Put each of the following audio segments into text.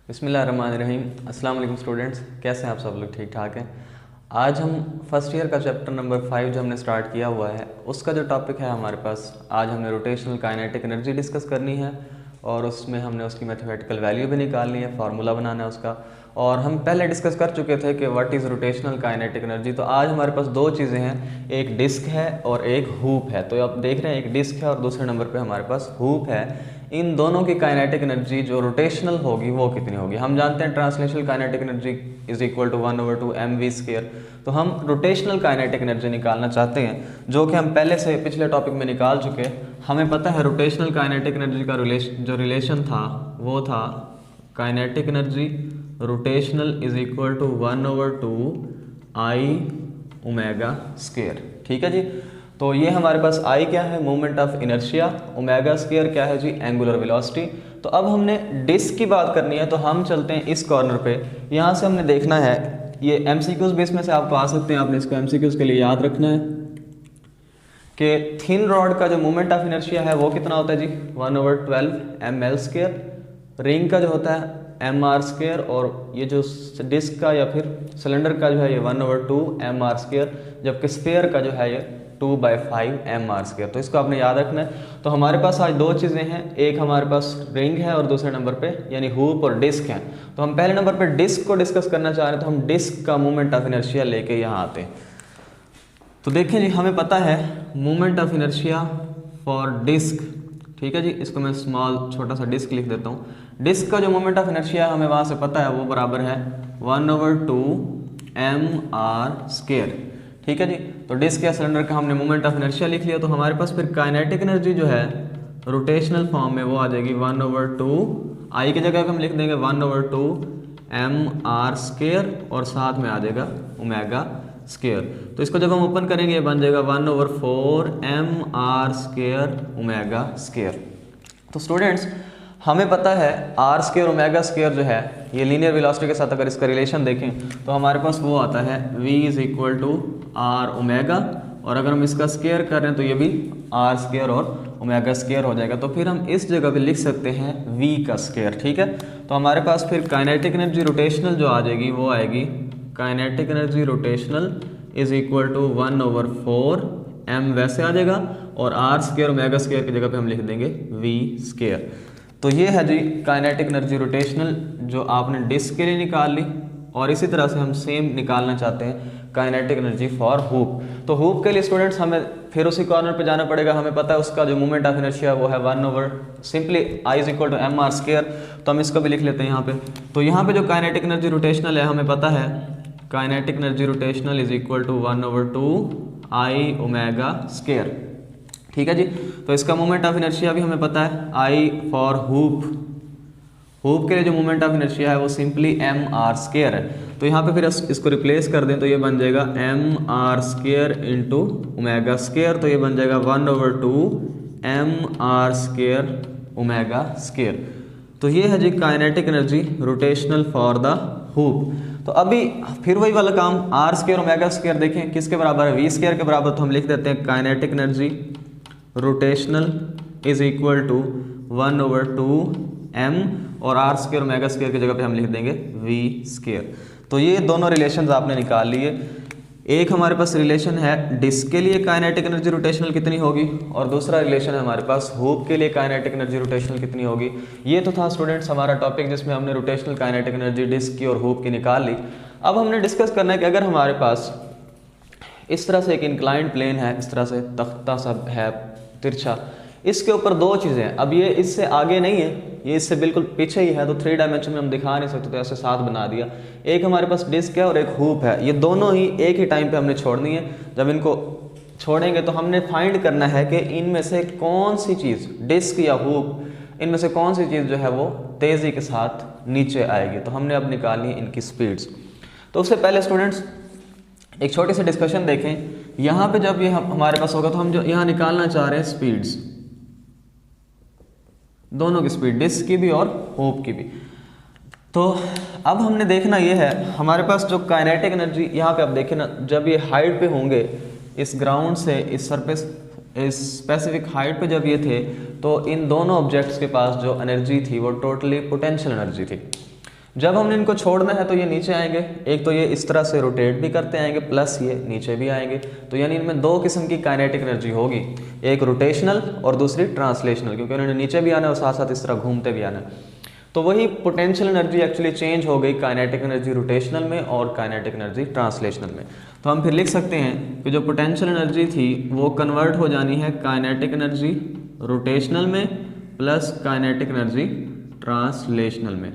बिस्मिल्लाहिर्रहमानिर्रहीम। अस्सलाम वालेकुम स्टूडेंट्स, कैसे हैं आप सब लोग? ठीक ठाक हैं। आज हम फर्स्ट ईयर का चैप्टर नंबर 5 जो हमने स्टार्ट किया हुआ है उसका जो टॉपिक है हमारे पास, आज हमने रोटेशनल काइनेटिक एनर्जी डिस्कस करनी है और उसमें हमने उसकी मैथमेटिकल वैल्यू भी निकालनी है, फार्मूला बनाना है उसका। और हम पहले डिस्कस कर चुके थे कि what is rotational kinetic energy. तो आज हमारे पास दो चीज़ें हैं, एक डिस्क है और एक हूप है। तो आप देख रहे हैं एक डिस्क है और दूसरे नंबर पे हमारे पास हूप है। इन दोनों की काइनेटिक एनर्जी जो रोटेशनल होगी वो कितनी होगी? हम जानते हैं translational kinetic energy is equal to 1/2 mv²। तो हम रोटेशनल काइनेटिक एनर्जी निकालना चाहते हैं जो कि हम पहले से पिछले टॉपिक में निकाल चुके हैं। हमें पता है रोटेशनल काइनेटिक एनर्जी का जो रिलेशन था वो था kinetic energy rotational is equal to 1/2 I⍵²। ठीक है जी। तो ये हमारे पास I क्या है? Moment of inertia. ω² क्या है जी? Angular velocity. तो अब हमने डिस्क की बात करनी है तो हम चलते हैं इस कॉर्नर पे। यहाँ से हमने देखना है, ये MCQs बेस में से आपको आ सकते हैं, आपने इसको MCQs के लिए याद रखना है कि थिन रॉड का जो मोमेंट ऑफ इनर्शिया है वो कितना होता है जी? 1/12 ml²। रिंग का जो होता है mr², और ये जो डिस्क का या फिर सिलेंडर का जो है ये 1/2 mr², जबकि स्फीयर का जो है ये 2/5 mr²। तो इसको आपने याद रखना है। तो हमारे पास आज दो चीज़ें हैं, एक हमारे पास रिंग है और दूसरे नंबर पे यानी हूप और डिस्क है। तो हम पहले नंबर पे डिस्क को डिस्कस करना चाह रहे हैं, तो हम डिस्क का मोमेंट ऑफ इनर्शिया लेके यहाँ आते हैं। तो देखें जी, हमें पता है moment of inertia for disc. ठीक है जी, इसको मैं स्मॉल छोटा सा डिस्क लिख देता हूँ। डिस्क का जो मोमेंट ऑफ इनर्शिया हमें वहाँ से पता है वो बराबर है 1/2 mr²। ठीक है जी। तो डिस्क या सिलेंडर का हमने मोमेंट ऑफ इनर्शिया लिख लिया। तो हमारे पास फिर काइनेटिक एनर्जी जो है रोटेशनल फॉर्म में वो आ जाएगी 1/2 I की जगह हम लिख देंगे 1/2 mr² और साथ में आ जाएगा ω²। तो इसको जब हम ओपन करेंगे ये बन जाएगा 1/4 mr²ω²। तो स्टूडेंट्स हमें पता है r² ω² जो है ये लीनियर वेलोसिटी के साथ अगर इसका रिलेशन देखें तो हमारे पास वो आता है v is equal to r ω, और अगर हम इसका स्केयर कर रहे हैं तो ये भी r² और ω² हो जाएगा। तो फिर हम इस जगह पे लिख सकते हैं v का स्केयर। ठीक है। तो हमारे पास फिर काइनेटिक एनर्जी रोटेशनल जो आ जाएगी वो आएगी kinetic energy rotational is equal to 1/4 m वैसे आ जाएगा, और r² ω² की जगह पे हम लिख देंगे v²। तो ये है जी काइनेटिक एनर्जी रोटेशनल जो आपने डिस्क के लिए निकाल ली, और इसी तरह से हम सेम निकालना चाहते हैं काइनेटिक एनर्जी फॉर हूप। तो हूप के लिए स्टूडेंट्स हमें फिर उसी कॉर्नर पे जाना पड़ेगा। हमें पता है उसका जो मोमेंट ऑफ इनर्शिया वो है 1/सिंपली I is equal to mr²। तो हम इसको भी लिख लेते हैं यहाँ पे। तो यहाँ पे जो काइनेटिक एनर्जी रोटेशनल है हमें पता है kinetic energy rotational is equal to 1/2 I⍵²। ठीक है जी। तो इसका मोमेंट ऑफ इनर्शिया भी हमें पता है I फॉर हूप। हूप के लिए जो मोमेंट ऑफ इनर्शिया है वो सिंपली mr² है। तो यहाँ पे फिर इसको रिप्लेस कर दें तो ये बन जाएगा mr² इंटू ω²। तो ये बन जाएगा 1/2 mr² ω²। तो ये है जी kinetic energy rotational for the hoop. तो अभी फिर वही वाला काम r² ω² देखें किसके बराबर है? v² के बराबर। तो हम लिख देते हैं kinetic energy rotational is equal to 1/2 m, और r² ω² की जगह पे हम लिख देंगे v²। तो ये दोनों रिलेशंस आपने निकाल लिए। एक हमारे पास रिलेशन है डिस्क के लिए काइनेटिक एनर्जी रोटेशनल कितनी होगी, और दूसरा रिलेशन है हमारे पास हूप के लिए काइनेटिक एनर्जी रोटेशनल कितनी होगी। ये तो था स्टूडेंट्स हमारा टॉपिक जिसमें हमने रोटेशनल काइनेटिक एनर्जी डिस्क की और हूप की निकाल ली। अब हमने डिस्कस करना है कि अगर हमारे पास इस तरह से एक इंक्लाइंड प्लेन है, इस तरह से तख्ता सा है तिरछा, इसके ऊपर दो चीज़ें हैं। अब ये इससे आगे नहीं है, ये इससे बिल्कुल पीछे ही है, तो 3 डायमेंशन में हम दिखा नहीं सकते, तो ऐसे साथ बना दिया। एक हमारे पास डिस्क है और एक हूप है, ये दोनों ही एक ही टाइम पे हमने छोड़नी है। जब इनको छोड़ेंगे तो हमने फाइंड करना है कि इनमें से कौन सी चीज़, डिस्क या हूप, इनमें से कौन सी चीज़ जो है वो तेज़ी के साथ नीचे आएगी। तो हमने अब निकालनी है इनकी स्पीड्स। तो उससे पहले स्टूडेंट्स एक छोटी सी डिस्कशन देखें। यहाँ पे जब ये हमारे पास होगा तो हम जो यहाँ निकालना चाह रहे हैं स्पीड्स, दोनों की स्पीड, डिस्क की भी और हूप की भी। तो अब हमने देखना ये है हमारे पास जो काइनेटिक एनर्जी, यहाँ पे आप देखें ना, जब ये हाइट पे होंगे इस ग्राउंड से इस सरफेस इस स्पेसिफिक हाइट पे जब ये थे तो इन दोनों ऑब्जेक्ट्स के पास जो एनर्जी थी वो टोटली पोटेंशियल एनर्जी थी। जब हमने इनको छोड़ना है तो ये नीचे आएंगे, एक तो ये इस तरह से रोटेट भी करते आएंगे प्लस ये नीचे भी आएंगे। तो यानी इनमें दो किस्म की काइनेटिक एनर्जी होगी, एक रोटेशनल और दूसरी ट्रांसलेशनल, क्योंकि उन्होंने नीचे भी आना है और साथ साथ इस तरह घूमते भी आना है। तो वही पोटेंशियल एनर्जी एक्चुअली चेंज हो गई काइनेटिक एनर्जी रोटेशनल में और काइनेटिक एनर्जी ट्रांसलेशनल में। तो हम फिर लिख सकते हैं कि जो पोटेंशियल एनर्जी थी वो कन्वर्ट हो जानी है काइनेटिक एनर्जी रोटेशनल में प्लस काइनेटिक एनर्जी ट्रांसलेशनल में।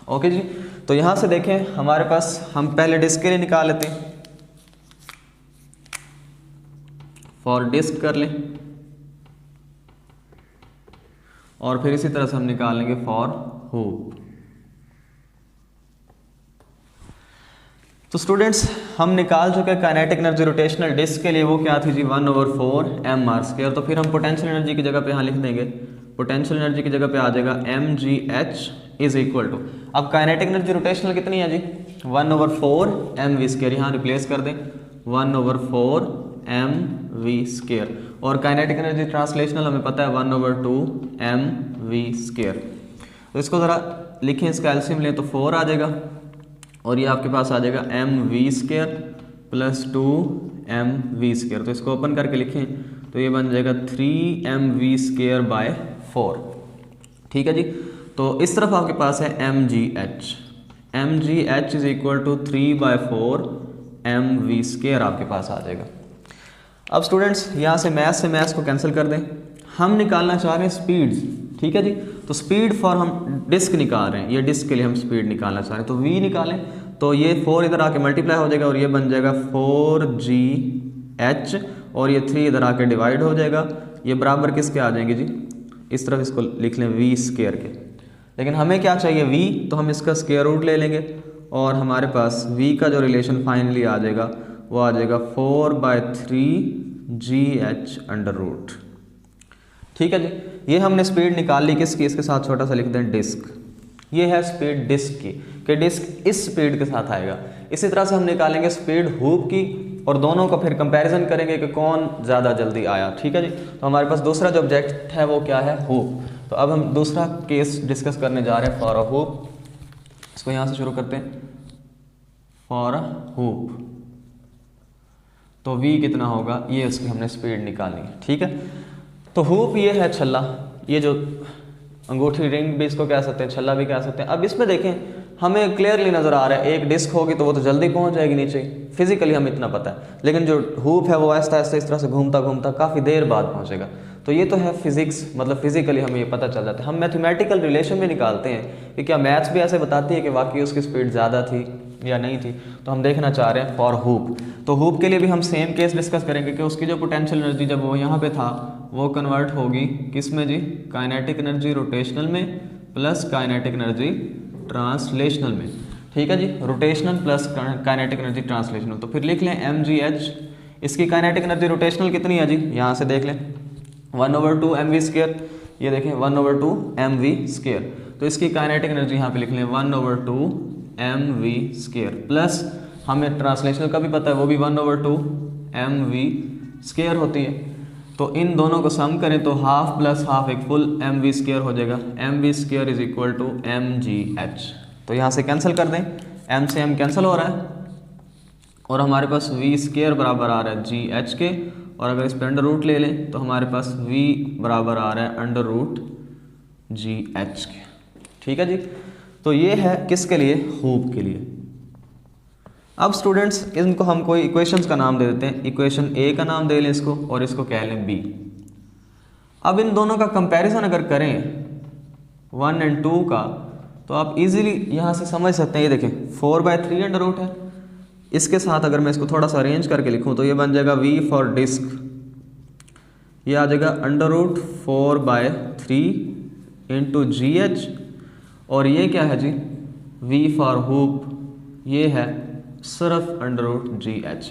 ओके जी, तो यहां से देखें हमारे पास, हम पहले डिस्क के लिए निकाल लेते हैं, फॉर डिस्क कर लें और फिर इसी तरह से हम निकालेंगे फॉर हुप। तो स्टूडेंट्स हम निकाल चुके हैं काइनेटिक एनर्जी रोटेशनल डिस्क के लिए, वो क्या थी जी 1/4 mr²। तो फिर हम पोटेंशियल एनर्जी की जगह पे यहाँ लिख देंगे, पोटेंशियल एनर्जी की जगह पे आ जाएगा mgh इज इक्वल टू, अब काइनेटिक एनर्जी रोटेशनल कितनी है जी 1/4 mv², यहाँ रिप्लेस कर दें 1/4 mv², और काइनेटिक एनर्जी ट्रांसलेशनल हमें पता है 1/2 mv²। तो इसको ज़रा लिखें, इसका एलसीएम लें तो 4 आ जाएगा और ये आपके पास आ जाएगा mv² प्लस 2 mv²। तो इसको ओपन करके लिखें तो ये बन जाएगा 3mv²/4। ठीक है जी, तो इस तरफ आपके पास है mgh, mgh is equal to 3/4 mv² आपके पास आ जाएगा। अब स्टूडेंट्स यहाँ से मैथ्स को कैंसिल कर दें, हम निकालना चाह रहे हैं स्पीड्स। ठीक है जी, तो स्पीड फॉर हम डिस्क निकाल रहे हैं, ये डिस्क के लिए हम स्पीड निकालना चाह रहे हैं, तो v निकालें तो ये 4 इधर आके मल्टीप्लाई हो जाएगा और ये बन जाएगा 4gh और ये 3 इधर आके डिवाइड हो जाएगा, ये बराबर किसके आ जाएंगे जी, इस तरफ इसको लिख लें v² के। लेकिन हमें क्या चाहिए v, तो हम इसका स्क्वायर रूट ले लेंगे और हमारे पास v का जो रिलेशन फाइनली आ जाएगा वो आ जाएगा 4/3gh²। ठीक है जी, ये हमने स्पीड निकाल ली किसकी, इसके साथ छोटा सा लिख दें डिस्क, ये है स्पीड डिस्क की, कि डिस्क इस स्पीड के साथ आएगा। इसी तरह से हम निकालेंगे स्पीड हुप की और दोनों का फिर कंपैरिजन करेंगे कि कौन ज़्यादा जल्दी आया। ठीक है जी, तो हमारे पास दूसरा जो ऑब्जेक्ट है वो क्या है, हुप। तो अब हम दूसरा केस डिस्कस करने जा रहे हैं फॉर अ हुप। इसको यहाँ से शुरू करते हैं, फॉर अ हुप। तो v कितना होगा, ये उसकी हमने स्पीड निकालनी है। ठीक है, तो हुप ये है छल्ला, ये जो अंगूठी रिंग भी इसको कह सकते हैं, छल्ला भी कह सकते हैं। अब इसमें देखें हमें क्लियरली नज़र आ रहा है एक डिस्क होगी तो वो तो जल्दी पहुंच जाएगी नीचे, फिजिकली हमें इतना पता है, लेकिन जो हुप है वो आहिस्ता आहिस्ता इस तरह से घूमता घूमता काफ़ी देर बाद पहुंचेगा। तो ये तो है फिजिक्स, मतलब फिजिकली हमें ये पता चल जाता है। हम मैथमेटिकल रिलेशन भी निकालते हैं कि क्या मैथ्स भी ऐसे बताती है कि वाकई उसकी स्पीड ज़्यादा थी या नहीं थी। तो हम देखना चाह रहे हैं फॉर हुप। तो हुप के लिए भी हम सेम केस डिस्कस करेंगे कि उसकी जो पोटेंशियल एनर्जी जब वो यहाँ पे था वो कन्वर्ट होगी किस में जी, काइनेटिक एनर्जी रोटेशनल में प्लस काइनेटिक एनर्जी ट्रांसलेशनल में। ठीक है जी, rotational plus kinetic energy translational. तो फिर लिख लें mgh, इसकी काइनेटिक एनर्जी रोटेशनल कितनी है जी, यहाँ से देख लें 1/2 mv², ये देखें 1/2 mv²। तो इसकी काइनेटिक एनर्जी यहाँ पे लिख लें 1/2 mv² प्लस हमें ट्रांसलेशनल का भी पता है वो भी 1/2 mv² होती है। तो इन दोनों को सम करें तो हाफ प्लस हाफ एक फुल mv² हो जाएगा, mv² is equal to mgh। तो यहाँ से कैंसिल कर दें, m से m कैंसिल हो रहा है और हमारे पास v² बराबर आ रहा है gh के, और अगर इस पर अंडर रूट ले लें तो हमारे पास v बराबर आ रहा है √gh के। ठीक है जी, तो ये है किसके लिए, हुप के लिए। अब स्टूडेंट्स इनको हम कोई इक्वेशंस का नाम दे देते हैं, इक्वेशन ए का नाम दे लें इसको और इसको कह लें बी। अब इन दोनों का कंपैरिजन अगर करें 1 और 2 का तो आप इजीली यहाँ से समझ सकते हैं। ये देखें 4/3 अंडर रूट है, इसके साथ अगर मैं इसको थोड़ा सा अरेंज करके लिखूँ तो ये बन जाएगा v फॉर डिस्क, ये आ जाएगा √4/3 इंटू gh, और ये क्या है जी v फॉर हुप, ये है सिर्फ √gh।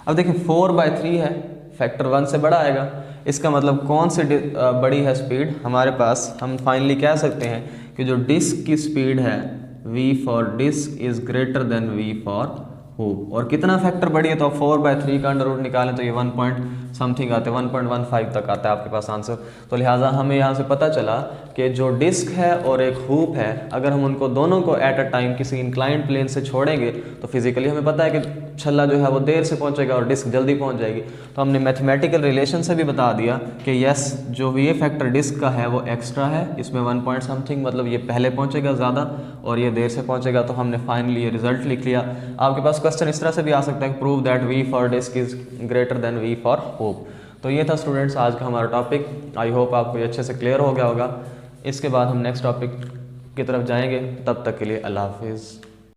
अब देखिए 4/3 है, फैक्टर 1 से बड़ा आएगा, इसका मतलब कौन सी बड़ी है स्पीड हमारे पास, हम फाइनली कह सकते हैं कि जो डिस्क की स्पीड है v for disc is greater than v for hoop. और कितना फैक्टर बढ़ी है, तो आप 4/3 का अंडर रूट निकालें तो ये 1 पॉइंट समथिंग आते हैं, 1.15 तक आता है आपके पास आंसर। तो लिहाजा हमें यहाँ से पता चला कि जो डिस्क है और एक हुप है, अगर हम उनको दोनों को एट अ टाइम किसी इंक्लाइंड प्लेन से छोड़ेंगे तो फिजिकली हमें पता है कि छल्ला जो है वो देर से पहुंचेगा और डिस्क जल्दी पहुंच जाएगी। तो हमने मैथमेटिकल रिलेशन से भी बता दिया कि यस, जो भी ये फैक्टर डिस्क का है वो एक्स्ट्रा है, इसमें 1 पॉइंट समथिंग, मतलब ये पहले पहुंचेगा ज़्यादा और ये देर से पहुंचेगा। तो हमने फाइनली ये रिजल्ट लिख लिया। आपके पास क्वेश्चन इस तरह से भी आ सकता है, prove that v for disc is greater than v for hoop. तो ये था स्टूडेंट्स आज का हमारा टॉपिक। आई होप आपको ये अच्छे से क्लियर हो गया होगा। इसके बाद हम नेक्स्ट टॉपिक की तरफ जाएंगे, तब तक के लिए अल्लाह हाफिज़।